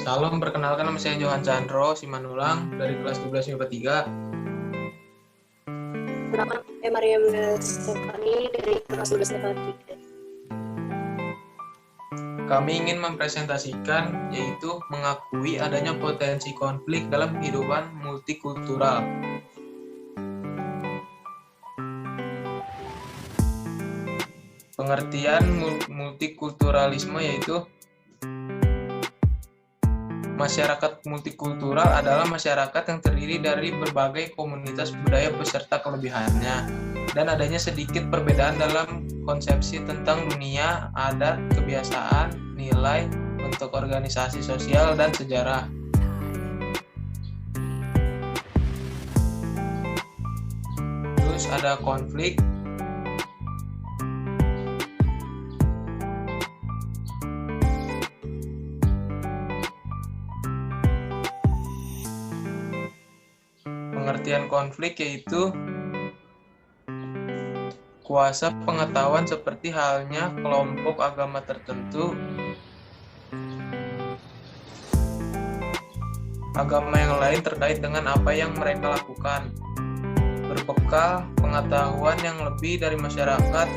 Salam, perkenalkan nama saya Johan Chandro Simanulang dari kelas 12 MIPA 3. Perkenalkan, saya Mariam Stefani dari kelas 12 MIPA 3. Kami ingin mempresentasikan yaitu mengakui adanya potensi konflik dalam kehidupan multikultural. Pengertian multikulturalisme yaitu masyarakat multikultural adalah masyarakat yang terdiri dari berbagai komunitas budaya beserta kelebihannya dan adanya sedikit perbedaan dalam konsepsi tentang dunia, adat, kebiasaan, nilai, bentuk organisasi sosial, dan sejarah. Terus ada konflik. Pengertian konflik yaitu kuasa pengetahuan seperti halnya kelompok agama tertentu, agama yang lain terkait dengan apa yang mereka lakukan. Berbekal pengetahuan yang lebih dari masyarakat,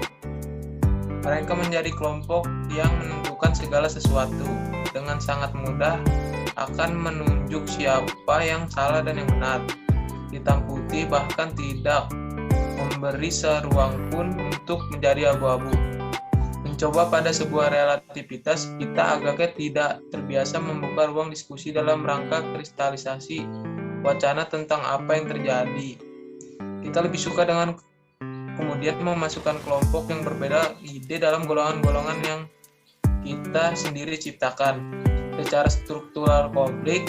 mereka menjadi kelompok yang menentukan segala sesuatu. Dengan sangat mudah akan menunjuk siapa yang salah dan yang benar. Hitam putih, bahkan tidak memberi seruang pun untuk menjadi abu-abu. Mencoba pada sebuah relativitas, kita agaknya tidak terbiasa membuka ruang diskusi dalam rangka kristalisasi wacana tentang apa yang terjadi. Kita lebih suka dengan kemudian memasukkan kelompok yang berbeda ide dalam golongan-golongan yang kita sendiri ciptakan. Secara struktural, konflik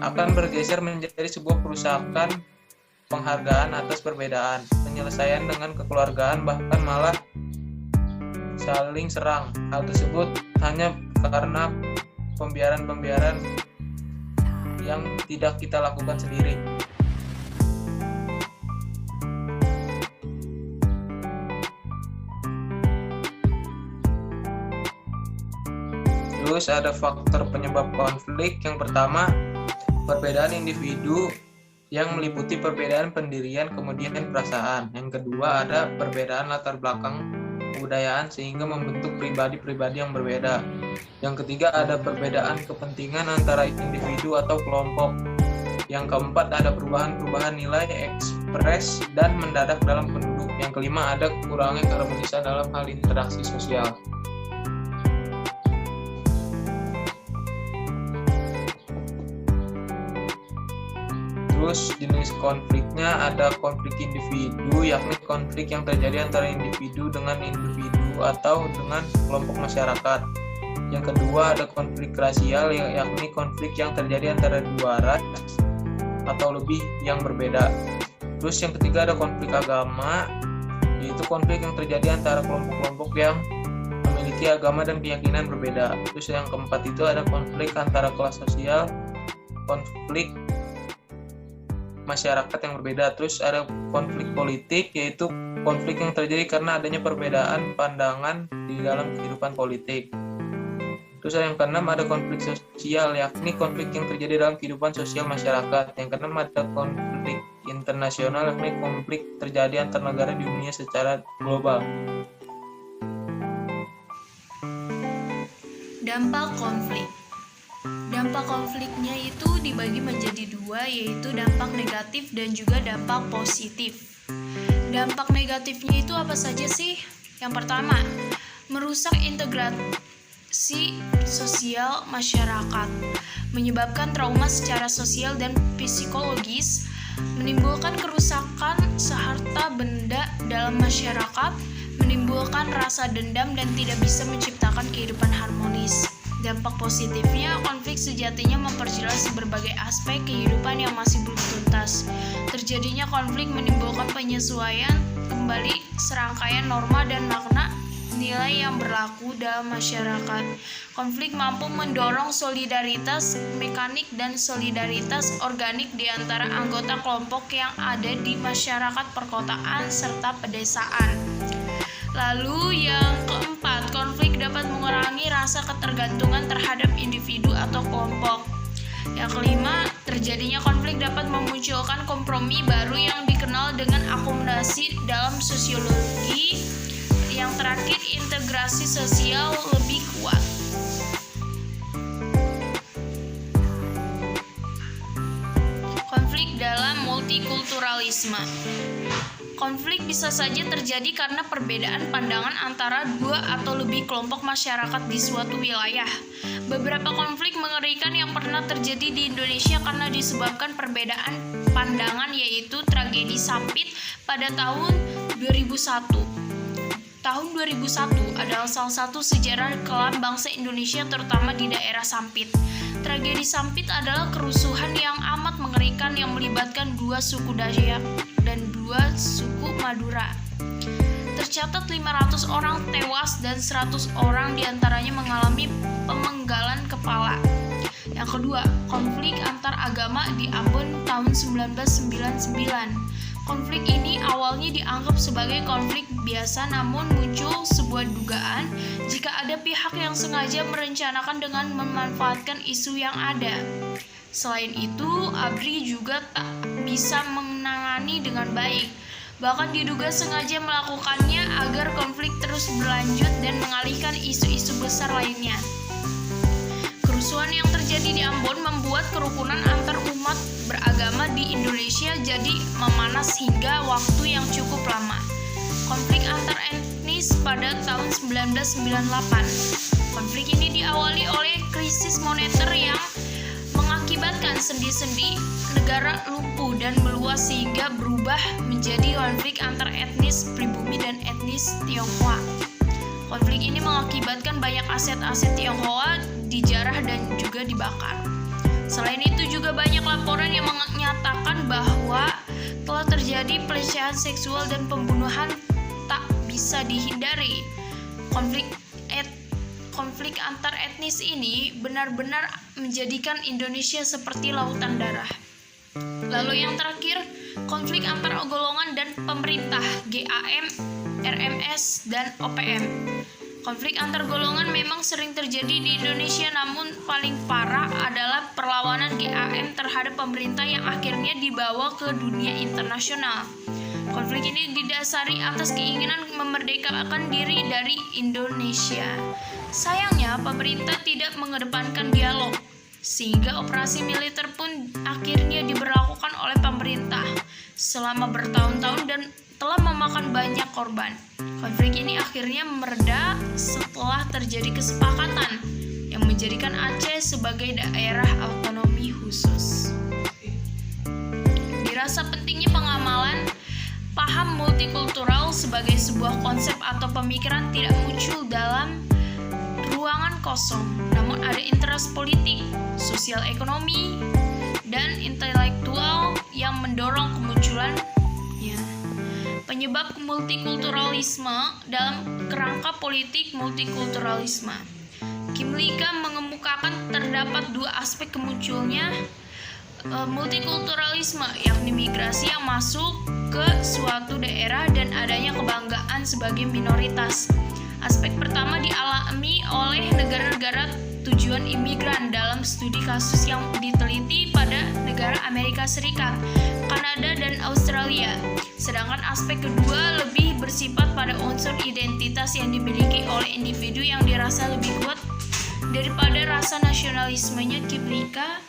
akan bergeser menjadi sebuah perusakan penghargaan atas perbedaan, penyelesaian dengan kekeluargaan, bahkan malah saling serang. Hal tersebut hanya karena pembiaran-pembiaran yang tidak kita lakukan sendiri. Terus ada faktor penyebab konflik. Yang pertama, perbedaan individu yang meliputi perbedaan pendirian kemudian perasaan. Yang kedua ada perbedaan latar belakang kebudayaan sehingga membentuk pribadi-pribadi yang berbeda. Yang ketiga ada perbedaan kepentingan antara individu atau kelompok. Yang keempat ada perubahan-perubahan nilai ekspres dan mendadak dalam penduduk. Yang kelima ada kurangnya keharmonisan dalam hal interaksi sosial. Terus jenis konfliknya ada konflik individu, yakni konflik yang terjadi antara individu dengan individu atau dengan kelompok masyarakat. Yang kedua ada konflik rasial, yakni konflik yang terjadi antara dua ras atau lebih yang berbeda. Terus yang ketiga ada konflik agama, yaitu konflik yang terjadi antara kelompok-kelompok yang memiliki agama dan keyakinan berbeda. Terus yang keempat itu ada konflik antara kelas sosial, konflik masyarakat yang berbeda. Terus ada konflik politik, yaitu konflik yang terjadi karena adanya perbedaan pandangan di dalam kehidupan politik. Terus yang keenam ada konflik sosial, yakni konflik yang terjadi dalam kehidupan sosial masyarakat. Yang keenam ada konflik internasional, yakni konflik terjadi antar negara di dunia secara global. Dampak konflik. Dampak konfliknya itu dibagi menjadi dua, yaitu dampak negatif dan juga dampak positif. Dampak negatifnya itu apa saja sih? Yang pertama, merusak integrasi sosial masyarakat, menyebabkan trauma secara sosial dan psikologis, menimbulkan kerusakan seharta benda dalam masyarakat, menimbulkan rasa dendam dan tidak bisa menciptakan kehidupan harmonis. Dampak positifnya, konflik sejatinya memperjelas berbagai aspek kehidupan yang masih belum tuntas. Terjadinya konflik menimbulkan penyesuaian kembali serangkaian norma dan makna nilai yang berlaku dalam masyarakat. Konflik mampu mendorong solidaritas mekanik dan solidaritas organik di antara anggota kelompok yang ada di masyarakat perkotaan serta pedesaan. Lalu yang keempat, konflik dapat mengurangi rasa ketergantungan terhadap individu atau kelompok. Yang kelima, terjadinya konflik dapat memunculkan kompromi baru yang dikenal dengan akomodasi dalam sosiologi. Yang terakhir, integrasi sosial lebih kuat. Konflik dalam multikulturalisme. Konflik bisa saja terjadi karena perbedaan pandangan antara dua atau lebih kelompok masyarakat di suatu wilayah. Beberapa konflik mengerikan yang pernah terjadi di Indonesia karena disebabkan perbedaan pandangan, yaitu tragedi Sampit pada tahun 2001. Tahun 2001 adalah salah satu sejarah kelam bangsa Indonesia, terutama di daerah Sampit. Tragedi Sampit adalah kerusuhan yang amat mengerikan yang melibatkan dua suku Dayak dan dua suku Madura. Tercatat 500 orang tewas dan 100 orang diantaranya mengalami pemenggalan kepala. Yang kedua, konflik antar agama di Ambon tahun 1999. Konflik ini awalnya dianggap sebagai konflik biasa, namun muncul sebuah dugaan jika ada pihak yang sengaja merencanakan dengan memanfaatkan isu yang ada. Selain itu, ABRI juga tak bisa menangani dengan baik. Bahkan diduga sengaja melakukannya agar konflik terus berlanjut dan mengalihkan isu-isu besar lainnya. Kerusuhan yang terjadi di Ambon membuat kerukunan antar umat beragama di Indonesia jadi memanas hingga waktu yang cukup lama. Konflik antar etnis pada tahun 1998. Konflik ini diawali oleh krisis moneter yang mengakibatkan sendi-sendi negara lumpuh dan meluas sehingga berubah menjadi konflik antar etnis pribumi dan etnis Tionghoa. Konflik ini mengakibatkan banyak aset-aset Tionghoa dijarah dan juga dibakar. Selain itu juga banyak laporan yang menyatakan bahwa telah terjadi pelecehan seksual dan pembunuhan tak bisa dihindari. Konflik antar etnis ini benar-benar menjadikan Indonesia seperti lautan darah. Lalu yang terakhir, konflik antar golongan dan pemerintah, GAM, RMS, dan OPM. Konflik antar golongan memang sering terjadi di Indonesia, namun paling parah adalah perlawanan GAM terhadap pemerintah yang akhirnya dibawa ke dunia internasional. Konflik ini didasari atas keinginan memerdekakan diri dari Indonesia. Sayangnya, pemerintah tidak mengedepankan dialog, sehingga operasi militer pun akhirnya diberlakukan oleh pemerintah selama bertahun-tahun dan telah memakan banyak korban. Konflik ini akhirnya mereda setelah terjadi kesepakatan yang menjadikan Aceh sebagai daerah otonomi khusus. Dirasa pentingnya pengamalan paham multikultural sebagai sebuah konsep atau pemikiran tidak muncul dalam ruangan kosong, namun ada interest politik, sosial ekonomi, dan intelektual yang mendorong kemunculannya. Penyebab multikulturalisme dalam kerangka politik multikulturalisme. Kimlika mengemukakan terdapat dua aspek kemunculnya multikulturalisme, yakni migrasi yang masuk ke suatu daerah dan adanya kebanggaan sebagai minoritas. Aspek pertama dialami oleh negara-negara tujuan imigran dalam studi kasus yang diteliti pada negara Amerika Serikat, Kanada, dan Australia. Sedangkan aspek kedua lebih bersifat pada unsur identitas yang dimiliki oleh individu yang dirasa lebih kuat daripada rasa nasionalismenya. Kimlika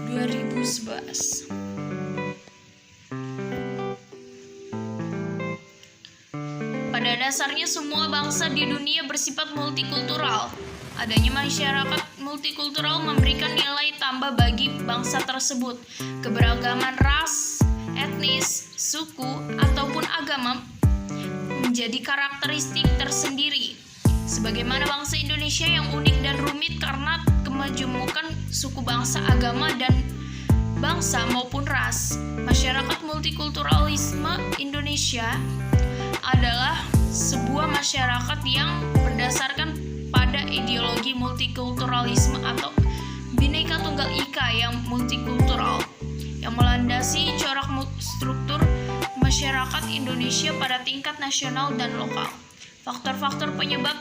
2011. Pada dasarnya semua bangsa di dunia bersifat multikultural. Adanya masyarakat multikultural memberikan nilai tambah bagi bangsa tersebut. Keberagaman ras, etnis, suku, ataupun agama menjadi karakteristik tersendiri. Sebagaimana bangsa Indonesia yang unik dan rumit karena kemajemukan suku bangsa, agama, dan bangsa maupun ras. Masyarakat multikulturalisme Indonesia adalah sebuah masyarakat yang berdasarkan pada ideologi multikulturalisme atau Bhinneka Tunggal Ika yang multikultural, yang melandasi corak struktur masyarakat Indonesia pada tingkat nasional dan lokal. Faktor-faktor penyebab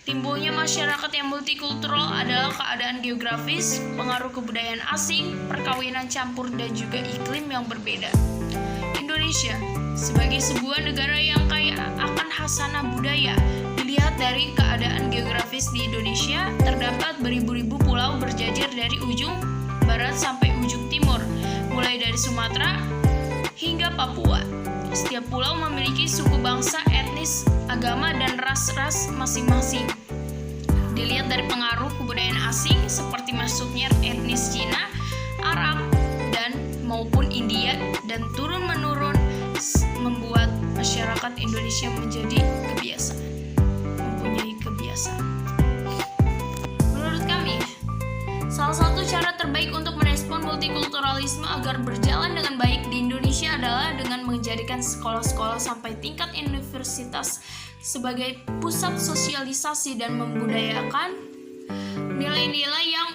timbulnya masyarakat yang multikultural adalah keadaan geografis, pengaruh kebudayaan asing, perkawinan campur, dan juga iklim yang berbeda. Indonesia sebagai sebuah negara yang kaya akan khasanah budaya, dilihat dari keadaan geografis di Indonesia, terdapat beribu-ribu pulau berjajar dari ujung barat sampai ujung timur, mulai dari Sumatera hingga Papua. Setiap pulau memiliki suku bangsa, etnis, agama, dan ras-ras masing-masing. Dilihat dari pengaruh kebudayaan asing seperti masuknya etnis Cina, Arab, dan maupun India, dan turun-menurun membuat masyarakat Indonesia menjadi mempunyai kebiasaan. Menurut kami, salah satu cara terbaik untuk merespon multikulturalisme agar berjalan dengan baik di Indonesia adalah dengan menjadikan sekolah-sekolah sampai tingkat universitas sebagai pusat sosialisasi dan membudayakan nilai-nilai yang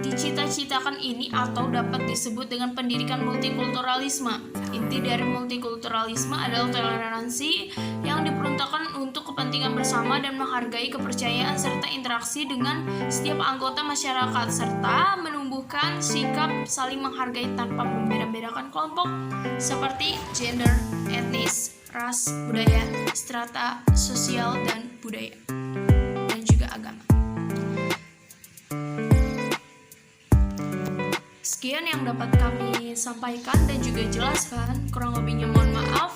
dicita-citakan ini, atau dapat disebut dengan pendidikan multikulturalisme. Inti dari multikulturalisme adalah toleransi yang diperuntukkan untuk kepentingan bersama dan menghargai kepercayaan serta interaksi dengan setiap anggota masyarakat, serta menumbuhkan sikap saling menghargai tanpa membeda-bedakan kelompok seperti gender, etnis, ras, budaya, strata sosial dan budaya, dan juga agama. Sekian yang dapat kami sampaikan dan juga jelaskan. Kurang lebihnya mohon maaf.